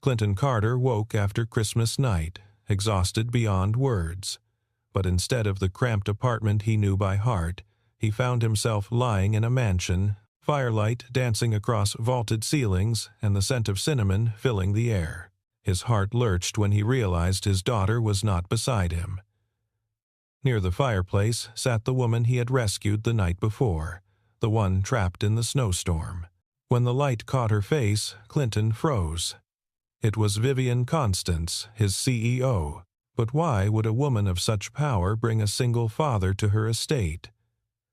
Clinton Carter woke after Christmas night, exhausted beyond words. But instead of the cramped apartment he knew by heart, he found himself lying in a mansion, firelight dancing across vaulted ceilings and the scent of cinnamon filling the air. His heart lurched when he realized his daughter was not beside him. Near the fireplace sat the woman he had rescued the night before, the one trapped in the snowstorm. When the light caught her face, Clinton froze. It was Vivian Constance, his CEO. But why would a woman of such power bring a single father to her estate?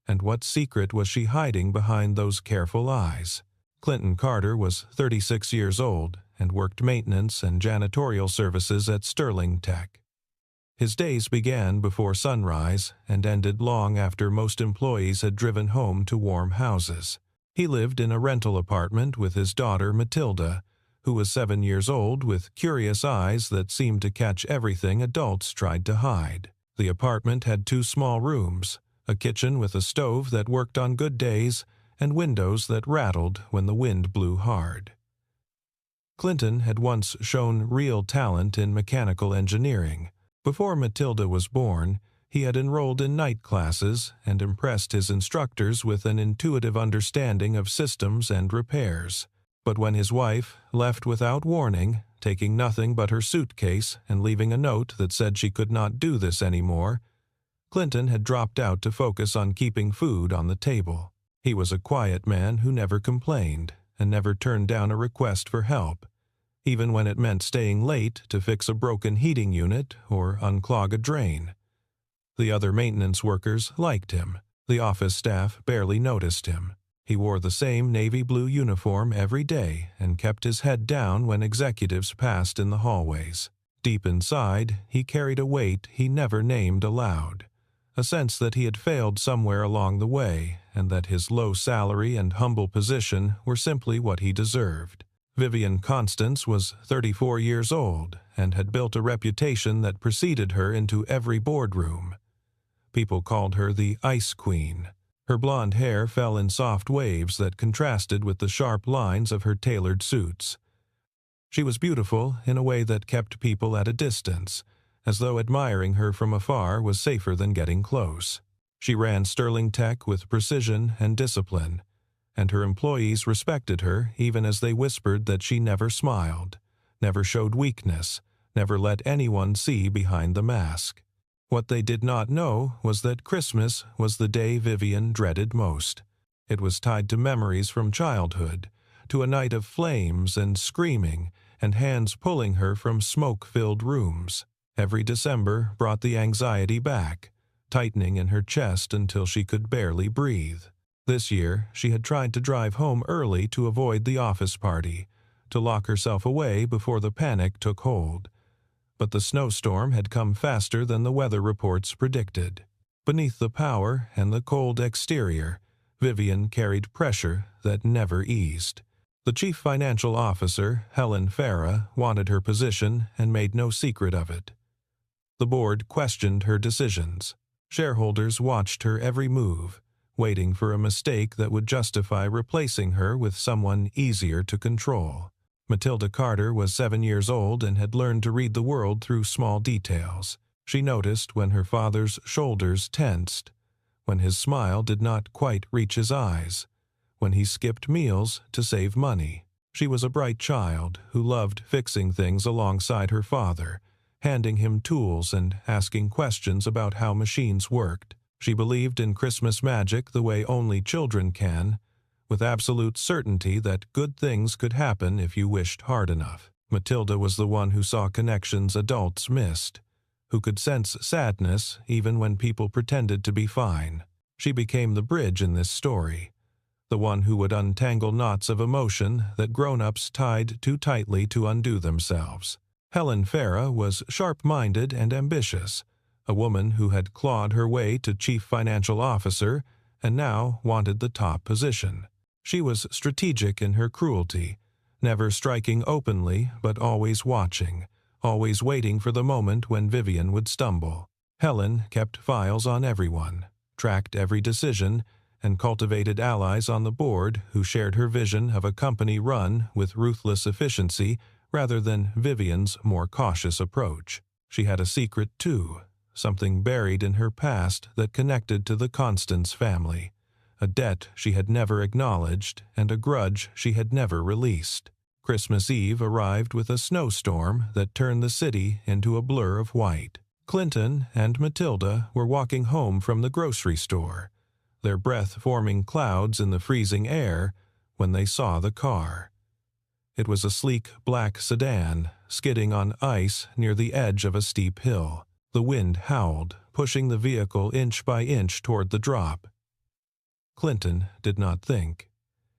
And what secret was she hiding behind those careful eyes? Clinton Carter was 36 years old and worked maintenance and janitorial services at Sterling Tech. His days began before sunrise and ended long after most employees had driven home to warm houses. He lived in a rental apartment with his daughter Matilda, who was 7 years old with curious eyes that seemed to catch everything adults tried to hide. The apartment had 2 small rooms, a kitchen with a stove that worked on good days, and windows that rattled when the wind blew hard. Clinton had once shown real talent in mechanical engineering. Before Matilda was born, he had enrolled in night classes and impressed his instructors with an intuitive understanding of systems and repairs. But when his wife left without warning, taking nothing but her suitcase and leaving a note that said she could not do this anymore, Clinton had dropped out to focus on keeping food on the table. He was a quiet man who never complained and never turned down a request for help, even when it meant staying late to fix a broken heating unit or unclog a drain. The other maintenance workers liked him. The office staff barely noticed him. He wore the same navy blue uniform every day and kept his head down when executives passed in the hallways. Deep inside, he carried a weight he never named aloud, a sense that he had failed somewhere along the way and that his low salary and humble position were simply what he deserved. Vivian Constance was 34 years old and had built a reputation that preceded her into every boardroom. People called her the Ice Queen. Her blonde hair fell in soft waves that contrasted with the sharp lines of her tailored suits. She was beautiful in a way that kept people at a distance, as though admiring her from afar was safer than getting close. She ran Sterling Tech with precision and discipline, and her employees respected her even as they whispered that she never smiled, never showed weakness, never let anyone see behind the mask. What they did not know was that Christmas was the day Vivian dreaded most. It was tied to memories from childhood, to a night of flames and screaming, and hands pulling her from smoke-filled rooms. Every December brought the anxiety back, tightening in her chest until she could barely breathe. This year, she had tried to drive home early to avoid the office party, to lock herself away before the panic took hold. But the snowstorm had come faster than the weather reports predicted. Beneath the power and the cold exterior, Vivian carried pressure that never eased. The chief financial officer, Helen Farah, wanted her position and made no secret of it. The board questioned her decisions. Shareholders watched her every move, waiting for a mistake that would justify replacing her with someone easier to control. Matilda Carter was 7 years old and had learned to read the world through small details. She noticed when her father's shoulders tensed, when his smile did not quite reach his eyes, when he skipped meals to save money. She was a bright child who loved fixing things alongside her father, handing him tools and asking questions about how machines worked. She believed in Christmas magic the way only children can, with absolute certainty that good things could happen if you wished hard enough. Matilda was the one who saw connections adults missed, who could sense sadness even when people pretended to be fine. She became the bridge in this story, the one who would untangle knots of emotion that grown-ups tied too tightly to undo themselves. Helen Farah was sharp-minded and ambitious, a woman who had clawed her way to chief financial officer and now wanted the top position. She was strategic in her cruelty, never striking openly but always watching, always waiting for the moment when Vivian would stumble. Helen kept files on everyone, tracked every decision, and cultivated allies on the board who shared her vision of a company run with ruthless efficiency rather than Vivian's more cautious approach. She had a secret, too, something buried in her past that connected to the Constance family, a debt she had never acknowledged and a grudge she had never released. Christmas Eve arrived with a snowstorm that turned the city into a blur of white. Clinton and Matilda were walking home from the grocery store, their breath forming clouds in the freezing air, when they saw the car. It was a sleek black sedan, skidding on ice near the edge of a steep hill. The wind howled, pushing the vehicle inch by inch toward the drop. Clinton did not think.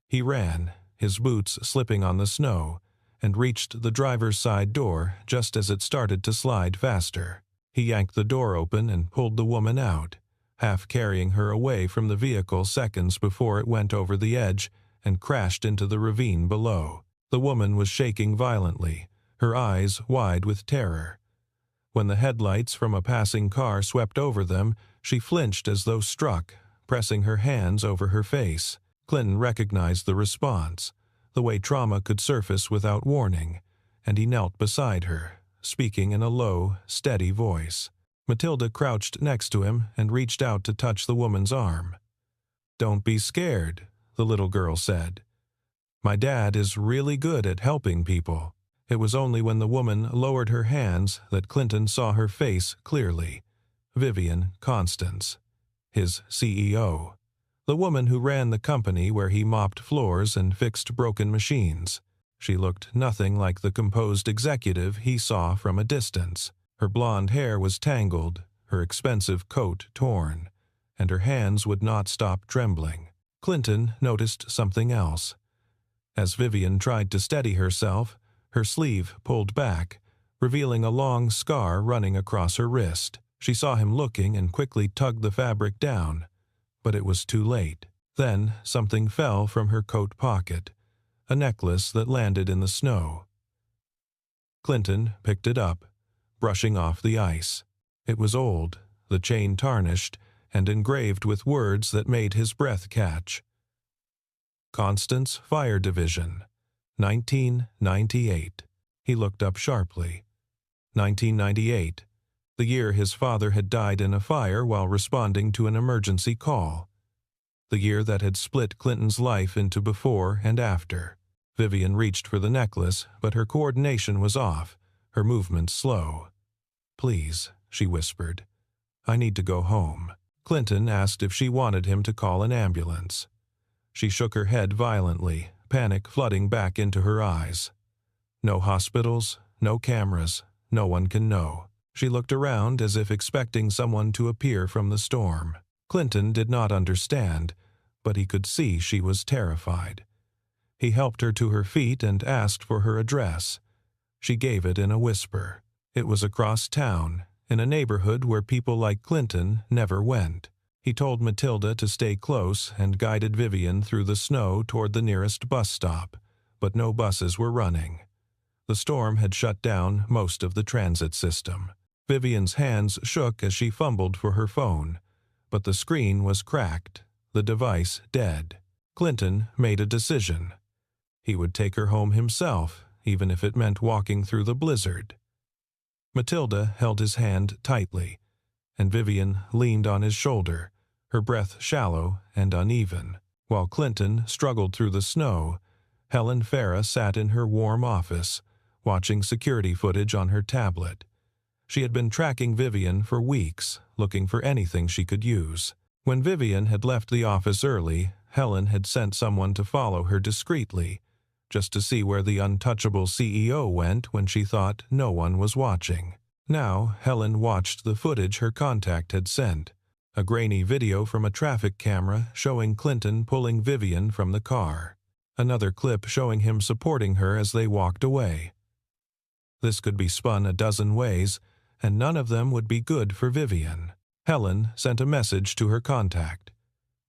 He ran, his boots slipping on the snow, and reached the driver's side door just as it started to slide faster. He yanked the door open and pulled the woman out, half carrying her away from the vehicle seconds before it went over the edge and crashed into the ravine below. The woman was shaking violently, her eyes wide with terror. When the headlights from a passing car swept over them, she flinched as though struck, pressing her hands over her face. Clinton recognized the response, the way trauma could surface without warning, and he knelt beside her, speaking in a low, steady voice. Matilda crouched next to him and reached out to touch the woman's arm. "Don't be scared," the little girl said. "My dad is really good at helping people." It was only when the woman lowered her hands that Clinton saw her face clearly. Vivian Constance, his CEO. The woman who ran the company where he mopped floors and fixed broken machines. She looked nothing like the composed executive he saw from a distance. Her blonde hair was tangled, her expensive coat torn, and her hands would not stop trembling. Clinton noticed something else. As Vivian tried to steady herself, her sleeve pulled back, revealing a long scar running across her wrist. She saw him looking and quickly tugged the fabric down, but it was too late. Then something fell from her coat pocket, a necklace that landed in the snow. Clinton picked it up, brushing off the ice. It was old, the chain tarnished, and engraved with words that made his breath catch. Constance Fire Division, 1998. He looked up sharply. 1998, the year his father had died in a fire while responding to an emergency call. The year that had split Clinton's life into before and after. Vivian reached for the necklace, but her coordination was off, her movements slow. "Please," she whispered. "I need to go home." Clinton asked if she wanted him to call an ambulance. She shook her head violently, panic flooding back into her eyes. "No hospitals, no cameras, no one can know." She looked around as if expecting someone to appear from the storm. Clinton did not understand, but he could see she was terrified. He helped her to her feet and asked for her address. She gave it in a whisper. It was across town, in a neighborhood where people like Clinton never went. He told Matilda to stay close and guided Vivian through the snow toward the nearest bus stop, but no buses were running. The storm had shut down most of the transit system. Vivian's hands shook as she fumbled for her phone, but the screen was cracked, the device dead. Clinton made a decision. He would take her home himself, even if it meant walking through the blizzard. Matilda held his hand tightly, and Vivian leaned on his shoulder, her breath shallow and uneven. While Clinton struggled through the snow, Helen Farah sat in her warm office, watching security footage on her tablet. She had been tracking Vivian for weeks, looking for anything she could use. When Vivian had left the office early, Helen had sent someone to follow her discreetly, just to see where the untouchable CEO went when she thought no one was watching. Now Helen watched the footage her contact had sent, a grainy video from a traffic camera showing Clinton pulling Vivian from the car, another clip showing him supporting her as they walked away. This could be spun a dozen ways, and none of them would be good for Vivian. Helen sent a message to her contact.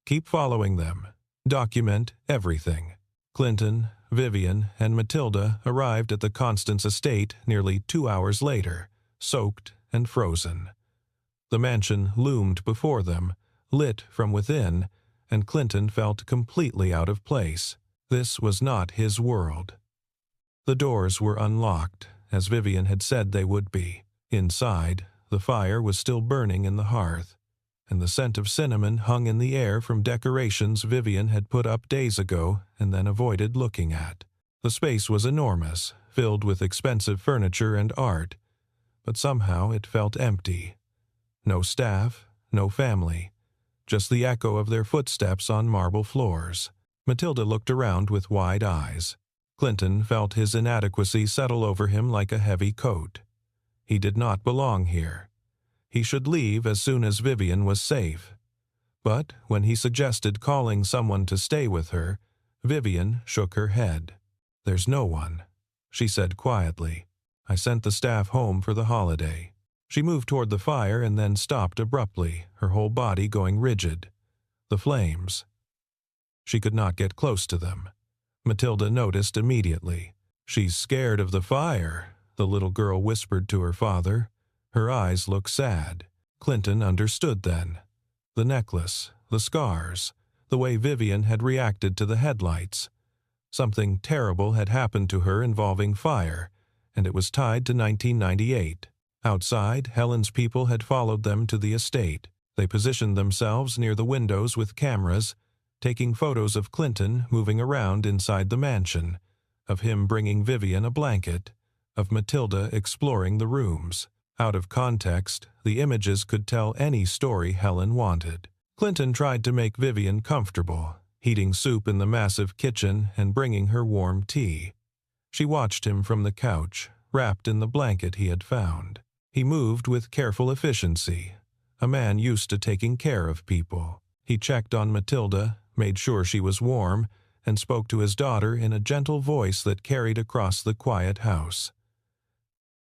"Keep following them. Document everything." Clinton, Vivian, and Matilda arrived at the Constance estate nearly 2 hours later, soaked and frozen. The mansion loomed before them, lit from within, and Clinton felt completely out of place. This was not his world. The doors were unlocked, as Vivian had said they would be. Inside, the fire was still burning in the hearth, and the scent of cinnamon hung in the air from decorations Vivian had put up days ago and then avoided looking at. The space was enormous, filled with expensive furniture and art, but somehow it felt empty. No staff, no family, just the echo of their footsteps on marble floors. Matilda looked around with wide eyes. Clinton felt his inadequacy settle over him like a heavy coat. He did not belong here. He should leave as soon as Vivian was safe. But when he suggested calling someone to stay with her, Vivian shook her head. "There's no one," she said quietly. "I sent the staff home for the holiday." She moved toward the fire and then stopped abruptly, her whole body going rigid. The flames. She could not get close to them. Matilda noticed immediately. "She's scared of the fire," the little girl whispered to her father. Her eyes looked sad. Clinton understood then. The necklace, the scars, the way Vivian had reacted to the headlights. Something terrible had happened to her involving fire, and it was tied to 1998. Outside, Helen's people had followed them to the estate. They positioned themselves near the windows with cameras, taking photos of Clinton moving around inside the mansion, of him bringing Vivian a blanket, of Matilda exploring the rooms. Out of context, the images could tell any story Helen wanted. Clinton tried to make Vivian comfortable, heating soup in the massive kitchen and bringing her warm tea. She watched him from the couch, wrapped in the blanket he had found. He moved with careful efficiency, a man used to taking care of people. He checked on Matilda, made sure she was warm, and spoke to his daughter in a gentle voice that carried across the quiet house.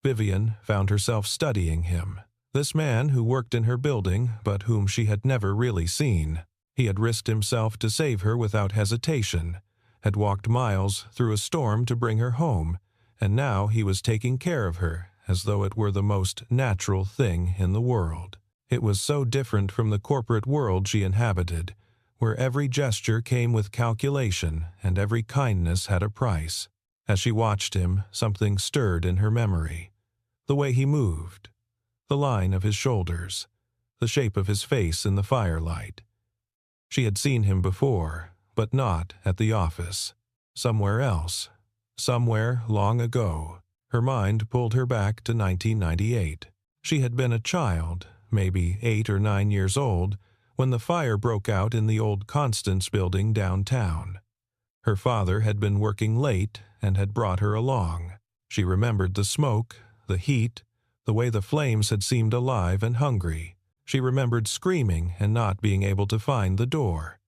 Vivian found herself studying him, this man who worked in her building but whom she had never really seen. He had risked himself to save her without hesitation, had walked miles through a storm to bring her home, and now he was taking care of her as though it were the most natural thing in the world. It was so different from the corporate world she inhabited, where every gesture came with calculation and every kindness had a price. As she watched him, something stirred in her memory. The way he moved, the line of his shoulders, the shape of his face in the firelight. She had seen him before, but not at the office. Somewhere else, somewhere long ago. Her mind pulled her back to 1998. She had been a child, maybe 8 or 9 years old, when the fire broke out in the old Constance building downtown. Her father had been working late and had brought her along. She remembered the smoke, the heat, the way the flames had seemed alive and hungry. She remembered screaming and not being able to find the door.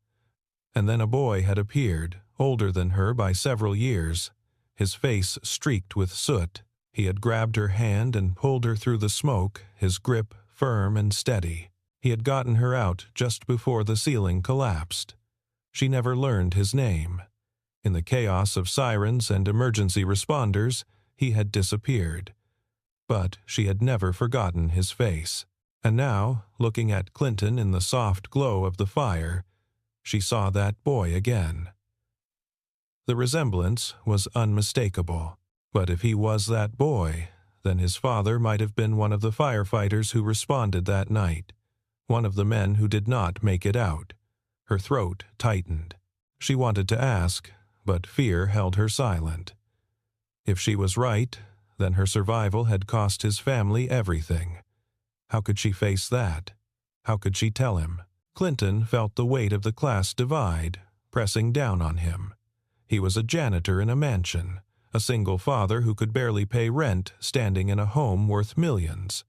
And then a boy had appeared, older than her by several years, his face streaked with soot. He had grabbed her hand and pulled her through the smoke, his grip firm and steady. He had gotten her out just before the ceiling collapsed. She never learned his name. In the chaos of sirens and emergency responders, he had disappeared. But she had never forgotten his face. And now, looking at Clinton in the soft glow of the fire, she saw that boy again. The resemblance was unmistakable. But if he was that boy, then his father might have been one of the firefighters who responded that night, one of the men who did not make it out. Her throat tightened. She wanted to ask, but fear held her silent. If she was right, then her survival had cost his family everything. How could she face that? How could she tell him? Clinton felt the weight of the class divide pressing down on him. He was a janitor in a mansion, a single father who could barely pay rent standing in a home worth millions.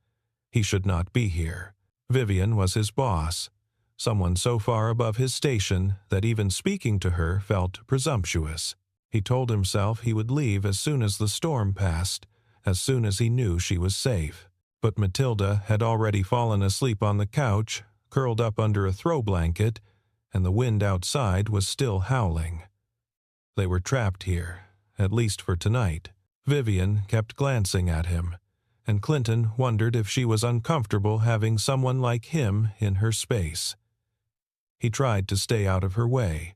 He should not be here. Vivian was his boss, someone so far above his station that even speaking to her felt presumptuous. He told himself he would leave as soon as the storm passed, as soon as he knew she was safe. But Matilda had already fallen asleep on the couch, curled up under a throw blanket, and the wind outside was still howling. They were trapped here, at least for tonight. Vivian kept glancing at him, and Clinton wondered if she was uncomfortable having someone like him in her space. He tried to stay out of her way,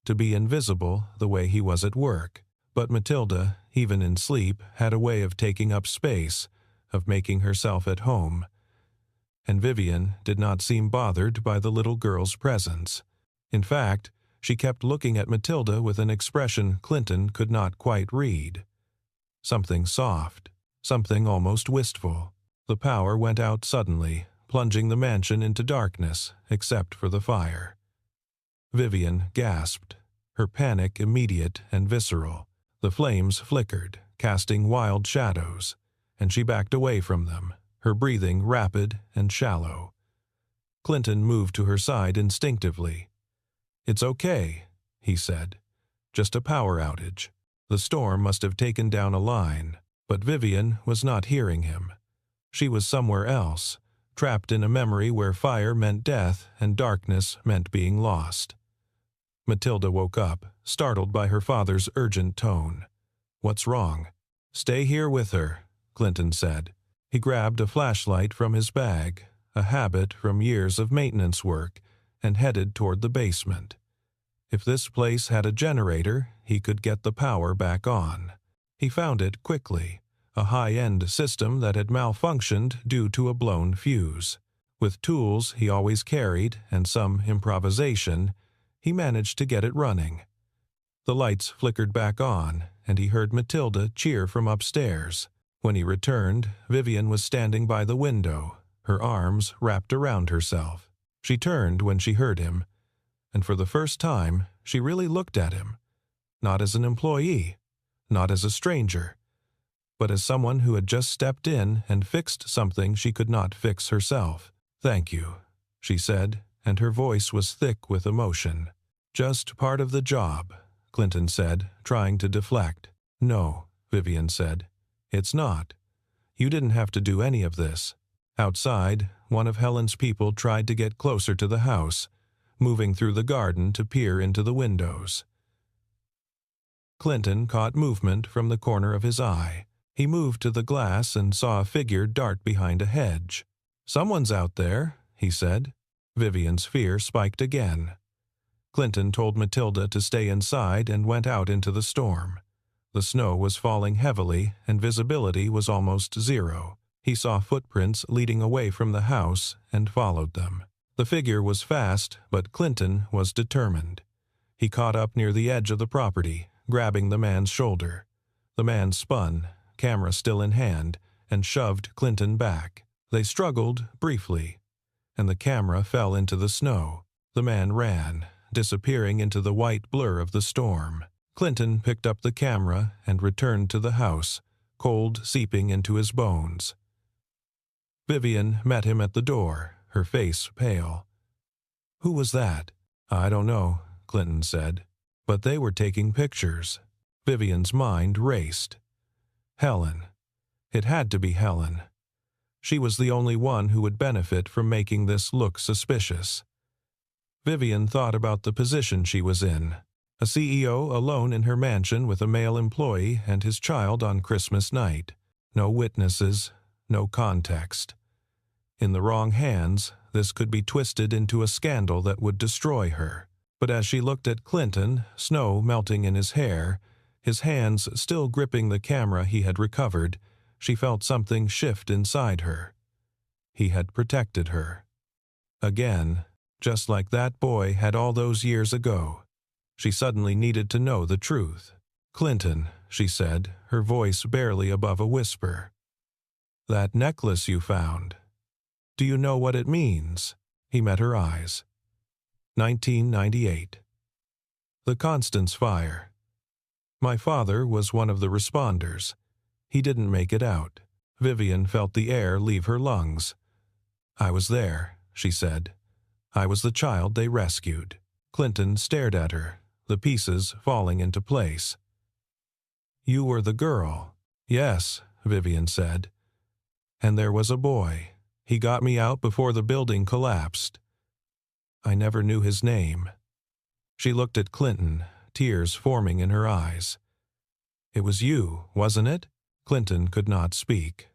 to be invisible the way he was at work. But Matilda, even in sleep, had a way of taking up space, of making herself at home. And Vivian did not seem bothered by the little girl's presence. In fact, she kept looking at Matilda with an expression Clinton could not quite read. Something soft, something almost wistful. The power went out suddenly, plunging the mansion into darkness, except for the fire. Vivian gasped, her panic immediate and visceral. The flames flickered, casting wild shadows, and she backed away from them, her breathing rapid and shallow. Clinton moved to her side instinctively. "It's okay," he said. "Just a power outage. The storm must have taken down a line." But Vivian was not hearing him. She was somewhere else, trapped in a memory where fire meant death and darkness meant being lost. Matilda woke up, startled by her father's urgent tone. "What's wrong?" "Stay here with her," Clinton said. He grabbed a flashlight from his bag, a habit from years of maintenance work, and headed toward the basement. If this place had a generator, he could get the power back on. He found it quickly, a high-end system that had malfunctioned due to a blown fuse. With tools he always carried and some improvisation, he managed to get it running. The lights flickered back on, and he heard Matilda cheer from upstairs. When he returned, Vivian was standing by the window, her arms wrapped around herself. She turned when she heard him, and for the first time, she really looked at him. Not as an employee, not as a stranger, but as someone who had just stepped in and fixed something she could not fix herself. "Thank you," she said, and her voice was thick with emotion. "Just part of the job," Clinton said, trying to deflect. "No," Vivian said. "It's not. You didn't have to do any of this." Outside, one of Helen's people tried to get closer to the house, moving through the garden to peer into the windows. Clinton caught movement from the corner of his eye. He moved to the glass and saw a figure dart behind a hedge. "Someone's out there," he said. Vivian's fear spiked again. Clinton told Matilda to stay inside and went out into the storm. The snow was falling heavily and visibility was almost zero. He saw footprints leading away from the house and followed them. The figure was fast, but Clinton was determined. He caught up near the edge of the property, grabbing the man's shoulder. The man spun, camera still in hand, and shoved Clinton back. They struggled briefly, and the camera fell into the snow. The man ran, disappearing into the white blur of the storm. Clinton picked up the camera and returned to the house, cold seeping into his bones. Vivian met him at the door, her face pale. "Who was that?" "I don't know," Clinton said. "But they were taking pictures." Vivian's mind raced. Helen. It had to be Helen. She was the only one who would benefit from making this look suspicious. Vivian thought about the position she was in. A CEO alone in her mansion with a male employee and his child on Christmas night. No witnesses, no context. In the wrong hands, this could be twisted into a scandal that would destroy her. But as she looked at Clinton, snow melting in his hair, his hands still gripping the camera he had recovered, she felt something shift inside her. He had protected her. Again, just like that boy had all those years ago. She suddenly needed to know the truth. "Clinton," she said, her voice barely above a whisper. "That necklace you found. Do you know what it means?" He met her eyes. 1998. The Constance fire. My father was one of the responders. He didn't make it out. Vivian felt the air leave her lungs. "I was there," she said. "I was the child they rescued." Clinton stared at her, the pieces falling into place. "You were the girl." "Yes," Vivian said. "And there was a boy. He got me out before the building collapsed. I never knew his name." She looked at Clinton, tears forming in her eyes. "It was you, wasn't it?" Clinton could not speak.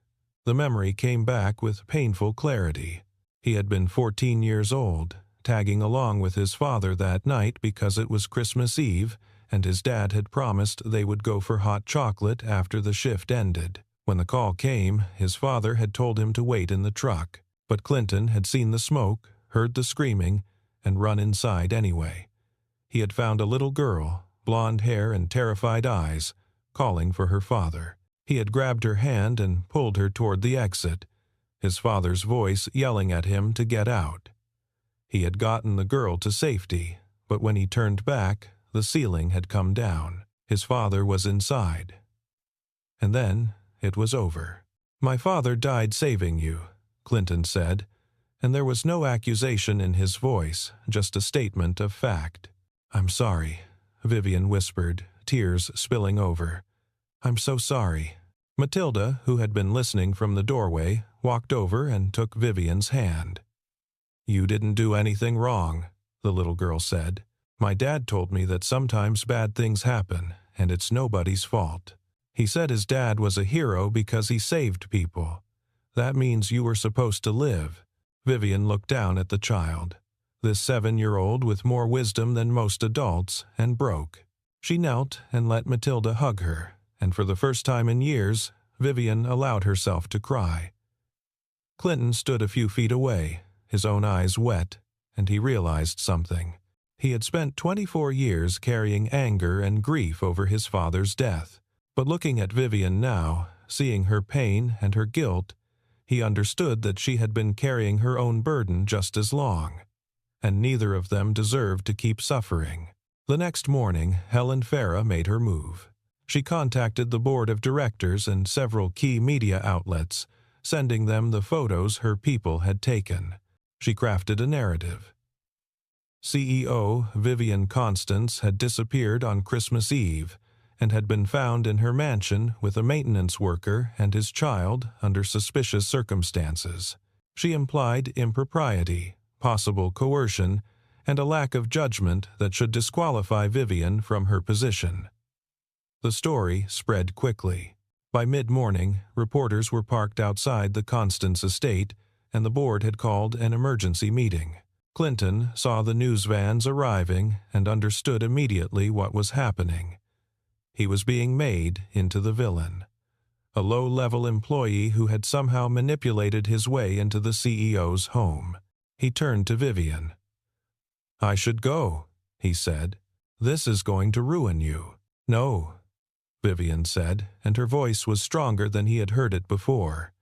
The memory came back with painful clarity. He had been 14 years old, tagging along with his father that night because it was Christmas Eve and his dad had promised they would go for hot chocolate after the shift ended. When the call came, his father had told him to wait in the truck, but Clinton had seen the smoke, heard the screaming, and run inside anyway. He had found a little girl, blonde hair and terrified eyes, calling for her father. He had grabbed her hand and pulled her toward the exit, his father's voice yelling at him to get out. He had gotten the girl to safety, but when he turned back, the ceiling had come down. His father was inside. And then it was over. "My father died saving you," Clinton said, and there was no accusation in his voice, just a statement of fact. "I'm sorry," Vivian whispered, tears spilling over. "I'm so sorry." Matilda, who had been listening from the doorway, walked over and took Vivian's hand. "You didn't do anything wrong," the little girl said. "My dad told me that sometimes bad things happen, and it's nobody's fault. He said his dad was a hero because he saved people. That means you were supposed to live." Vivian looked down at the child, this 7-year-old with more wisdom than most adults, and broke. She knelt and let Matilda hug her, and for the first time in years, Vivian allowed herself to cry. Clinton stood a few feet away, his own eyes wet, and he realized something. He had spent 24 years carrying anger and grief over his father's death. But looking at Vivian now, seeing her pain and her guilt, he understood that she had been carrying her own burden just as long, and neither of them deserved to keep suffering. The next morning, Helen Farah made her move. She contacted the board of directors and several key media outlets, sending them the photos her people had taken. She crafted a narrative. CEO Vivian Constance had disappeared on Christmas Eve, and had been found in her mansion with a maintenance worker and his child under suspicious circumstances. She implied impropriety, possible coercion, and a lack of judgment that should disqualify Vivian from her position. The story spread quickly. By mid-morning, reporters were parked outside the Constance estate, and the board had called an emergency meeting. Clinton saw the news vans arriving and understood immediately what was happening. He was being made into the villain, a low-level employee who had somehow manipulated his way into the CEO's home. He turned to Vivian. "I should go," he said. "This is going to ruin you." "No," Vivian said, and her voice was stronger than he had heard it before.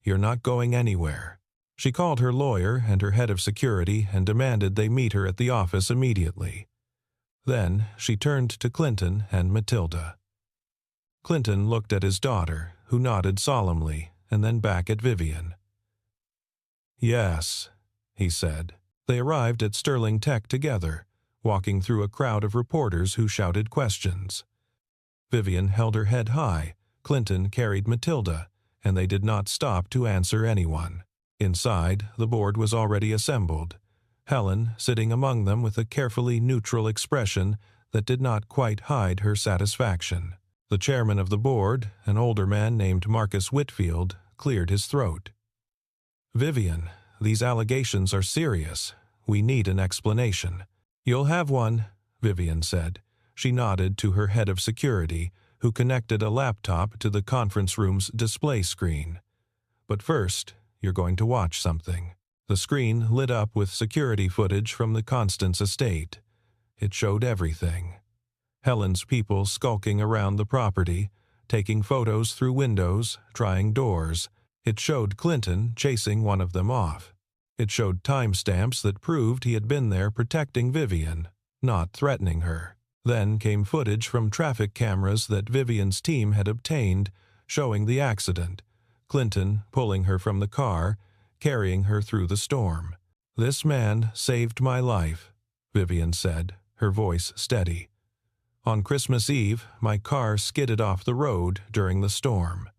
"You're not going anywhere." She called her lawyer and her head of security and demanded they meet her at the office immediately. Then she turned to Clinton and Matilda. Clinton looked at his daughter, who nodded solemnly, and then back at Vivian. "Yes," he said. They arrived at Sterling Tech together, walking through a crowd of reporters who shouted questions. Vivian held her head high, Clinton carried Matilda, and they did not stop to answer anyone. Inside, the board was already assembled, Helen sitting among them with a carefully neutral expression that did not quite hide her satisfaction. The chairman of the board, an older man named Marcus Whitfield, cleared his throat. "Vivian, these allegations are serious. We need an explanation." "You'll have one," Vivian said. She nodded to her head of security, who connected a laptop to the conference room's display screen. "But first, you're going to watch something." The screen lit up with security footage from the Constance estate. It showed everything. Helen's people skulking around the property, taking photos through windows, trying doors. It showed Clinton chasing one of them off. It showed timestamps that proved he had been there protecting Vivian, not threatening her. Then came footage from traffic cameras that Vivian's team had obtained, showing the accident, Clinton pulling her from the car, carrying her through the storm. "This man saved my life," Vivian said, her voice steady. "On Christmas Eve, my car skidded off the road during the storm.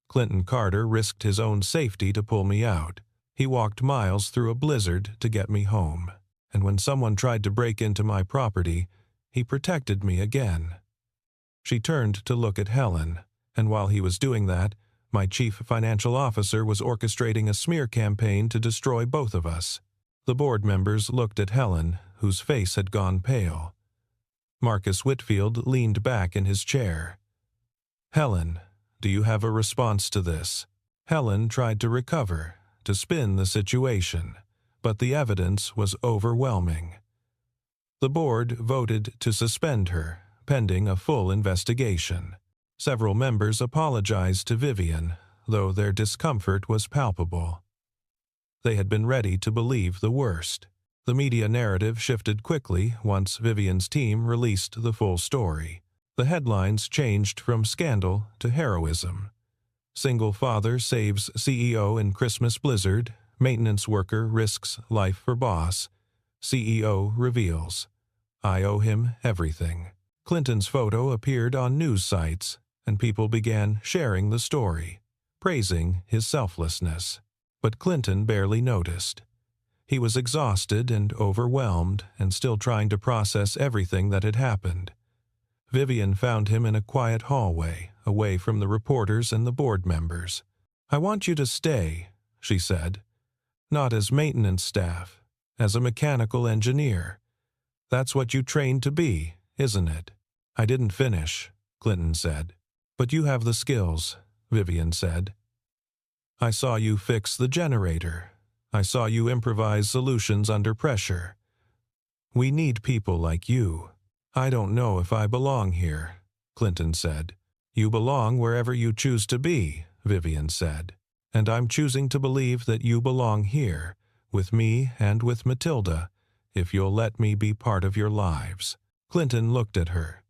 Clinton Carter risked his own safety to pull me out. He walked miles through a blizzard to get me home. And when someone tried to break into my property, he protected me again." She turned to look at Helen, and while he was doing that, my chief financial officer was orchestrating a smear campaign to destroy both of us. The board members looked at Helen, whose face had gone pale. Marcus Whitfield leaned back in his chair. "Helen, do you have a response to this?" Helen tried to recover, to spin the situation, but the evidence was overwhelming. The board voted to suspend her, pending a full investigation. Several members apologized to Vivian, though their discomfort was palpable. They had been ready to believe the worst. The media narrative shifted quickly once Vivian's team released the full story. The headlines changed from scandal to heroism. Single father saves CEO in Christmas blizzard. Maintenance worker risks life for boss. CEO reveals, "I owe him everything." Clinton's photo appeared on news sites, and people began sharing the story, praising his selflessness. But Clinton barely noticed. He was exhausted and overwhelmed and still trying to process everything that had happened. Vivian found him in a quiet hallway, away from the reporters and the board members. "I want you to stay," she said. "Not as maintenance staff, as a mechanical engineer. That's what you trained to be, isn't it?" "I didn't finish," Clinton said. "But you have the skills," Vivian said. "I saw you fix the generator. I saw you improvise solutions under pressure. We need people like you." "I don't know if I belong here," Clinton said. "You belong wherever you choose to be," Vivian said. "And I'm choosing to believe that you belong here, with me and with Matilda, if you'll let me be part of your lives." Clinton looked at her.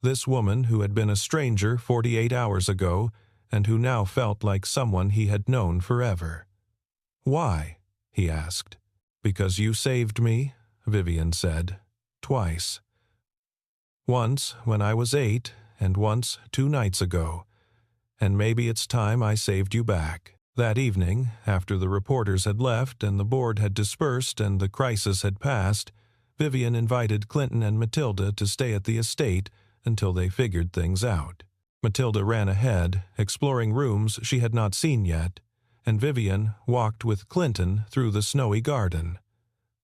This woman who had been a stranger 48 hours ago and who now felt like someone he had known forever. "Why?" he asked. "Because you saved me," Vivian said. "Twice. Once when I was 8, and once 2 nights ago. And maybe it's time I saved you back." That evening, after the reporters had left and the board had dispersed and the crisis had passed, Vivian invited Clinton and Matilda to stay at the estate until they figured things out. Matilda ran ahead, exploring rooms she had not seen yet, and Vivian walked with Clinton through the snowy garden.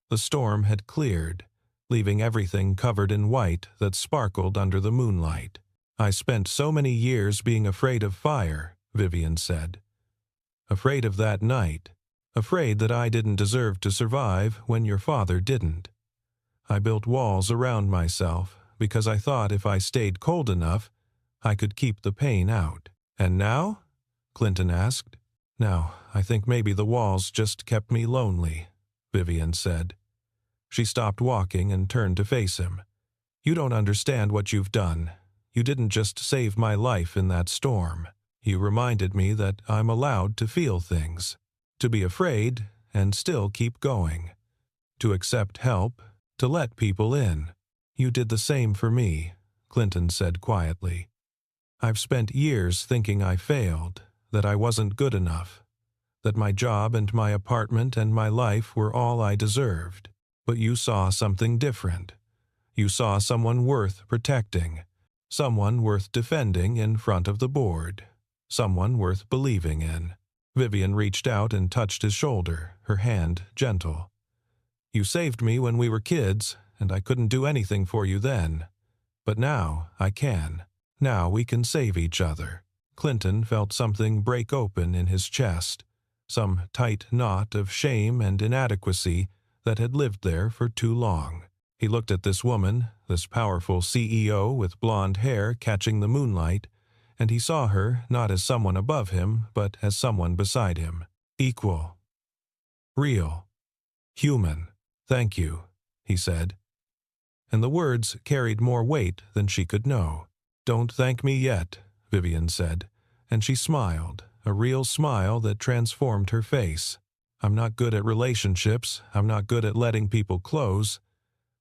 The storm had cleared, leaving everything covered in white that sparkled under the moonlight. "I spent so many years being afraid of fire," Vivian said. "Afraid of that night. Afraid that I didn't deserve to survive when your father didn't. I built walls around myself because I thought if I stayed cold enough, I could keep the pain out." "And now?" Clinton asked. "Now, I think maybe the walls just kept me lonely," Vivian said. She stopped walking and turned to face him. "You don't understand what you've done. You didn't just save my life in that storm. You reminded me that I'm allowed to feel things, to be afraid and still keep going, to accept help, to let people in. You did the same for me," Clinton said quietly. "I've spent years thinking I failed, that I wasn't good enough, that my job and my apartment and my life were all I deserved. But you saw something different. You saw someone worth protecting, someone worth defending in front of the board, someone worth believing in." Vivian reached out and touched his shoulder, her hand gentle. "You saved me when we were kids, and I couldn't do anything for you then. But now I can. Now we can save each other." Clinton felt something break open in his chest, some tight knot of shame and inadequacy that had lived there for too long. He looked at this woman, this powerful CEO with blonde hair catching the moonlight, and he saw her not as someone above him, but as someone beside him. Equal. Real. Human. "Thank you," he said. And the words carried more weight than she could know. "Don't thank me yet," Vivian said, and she smiled, a real smile that transformed her face. "I'm not good at relationships. I'm not good at letting people close.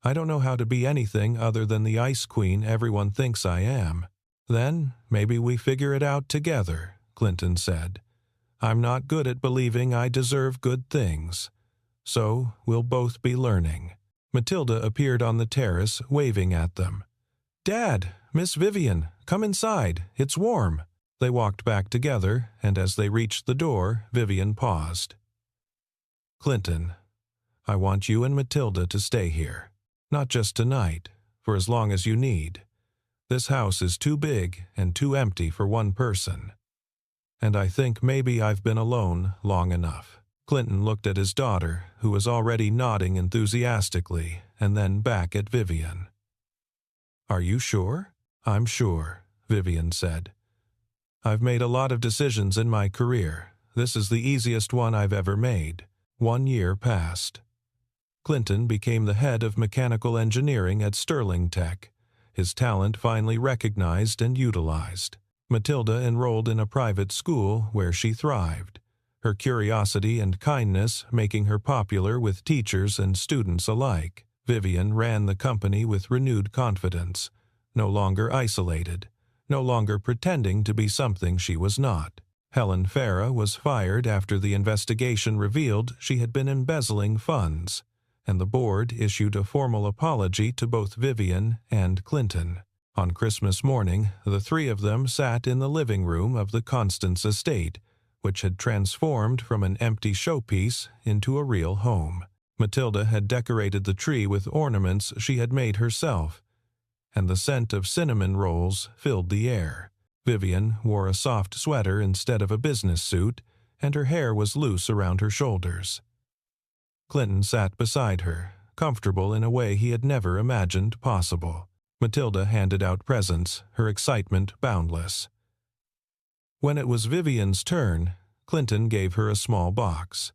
I don't know how to be anything other than the ice queen everyone thinks I am." "Then maybe we figure it out together," Clinton said. "I'm not good at believing I deserve good things. So we'll both be learning." Matilda appeared on the terrace, waving at them. "Dad, Miss Vivian, come inside. It's warm." They walked back together, and as they reached the door, Vivian paused. "Clinton, I want you and Matilda to stay here. Not just tonight, for as long as you need. This house is too big and too empty for one person. And I think maybe I've been alone long enough." Clinton looked at his daughter, who was already nodding enthusiastically, and then back at Vivian. "Are you sure?" "I'm sure," Vivian said. "I've made a lot of decisions in my career. This is the easiest one I've ever made." 1 year passed. Clinton became the head of mechanical engineering at Sterling Tech, his talent finally recognized and utilized. Matilda enrolled in a private school where she thrived, her curiosity and kindness making her popular with teachers and students alike. Vivian ran the company with renewed confidence, no longer isolated, no longer pretending to be something she was not. Helen Farah was fired after the investigation revealed she had been embezzling funds, and the board issued a formal apology to both Vivian and Clinton. On Christmas morning, the three of them sat in the living room of the Constance estate, which had transformed from an empty showpiece into a real home. Matilda had decorated the tree with ornaments she had made herself, and the scent of cinnamon rolls filled the air. Vivian wore a soft sweater instead of a business suit, and her hair was loose around her shoulders. Clinton sat beside her, comfortable in a way he had never imagined possible. Matilda handed out presents, her excitement boundless. When it was Vivian's turn, Clinton gave her a small box.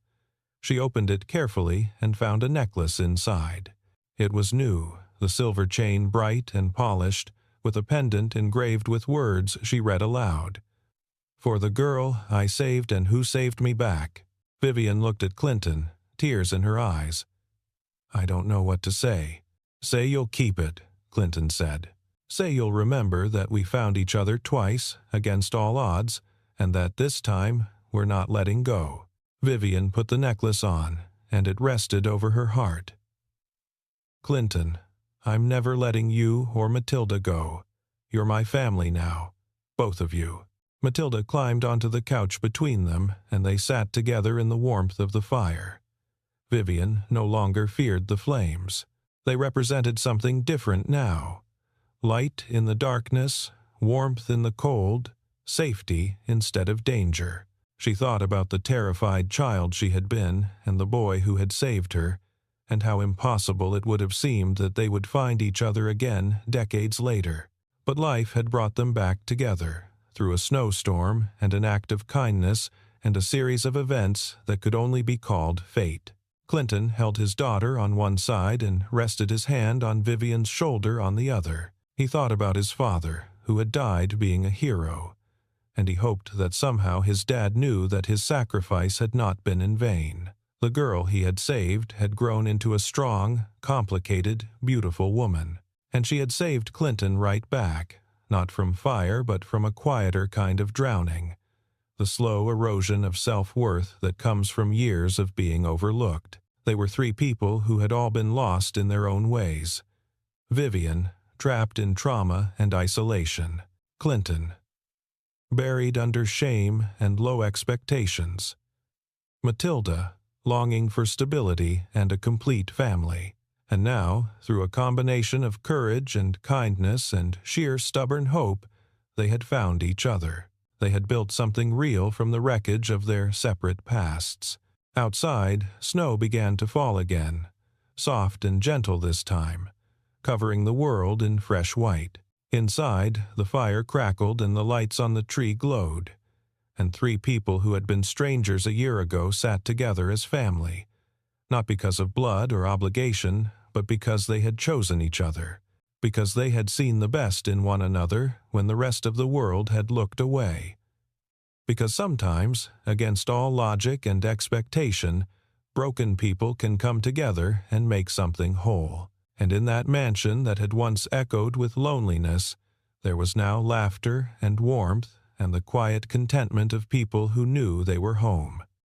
She opened it carefully and found a necklace inside. It was new, the silver chain bright and polished, with a pendant engraved with words she read aloud. "For the girl I saved and who saved me back." Vivian looked at Clinton, tears in her eyes. "I don't know what to say." "Say you'll keep it," Clinton said. "Say you'll remember that we found each other twice, against all odds, and that this time we're not letting go." Vivian put the necklace on, and it rested over her heart. "Clinton, I'm never letting you or Matilda go. You're my family now, both of you." Matilda climbed onto the couch between them, and they sat together in the warmth of the fire. Vivian no longer feared the flames. They represented something different now. Light in the darkness, warmth in the cold, safety instead of danger. She thought about the terrified child she had been and the boy who had saved her, and how impossible it would have seemed that they would find each other again decades later. But life had brought them back together, through a snowstorm and an act of kindness and a series of events that could only be called fate. Clinton held his daughter on one side and rested his hand on Vivian's shoulder on the other. He thought about his father, who had died being a hero, and he hoped that somehow his dad knew that his sacrifice had not been in vain. The girl he had saved had grown into a strong, complicated, beautiful woman, and she had saved Clinton right back, not from fire but from a quieter kind of drowning, the slow erosion of self-worth that comes from years of being overlooked. They were three people who had all been lost in their own ways. Vivian, trapped in trauma and isolation. Clinton, buried under shame and low expectations. Matilda, longing for stability and a complete family. And now, through a combination of courage and kindness and sheer stubborn hope, they had found each other. They had built something real from the wreckage of their separate pasts. Outside, snow began to fall again, soft and gentle this time, covering the world in fresh white. Inside, the fire crackled and the lights on the tree glowed, and three people who had been strangers a year ago sat together as family, not because of blood or obligation, but because they had chosen each other, because they had seen the best in one another when the rest of the world had looked away. Because sometimes, against all logic and expectation, broken people can come together and make something whole. And in that mansion that had once echoed with loneliness, there was now laughter and warmth and the quiet contentment of people who knew they were home.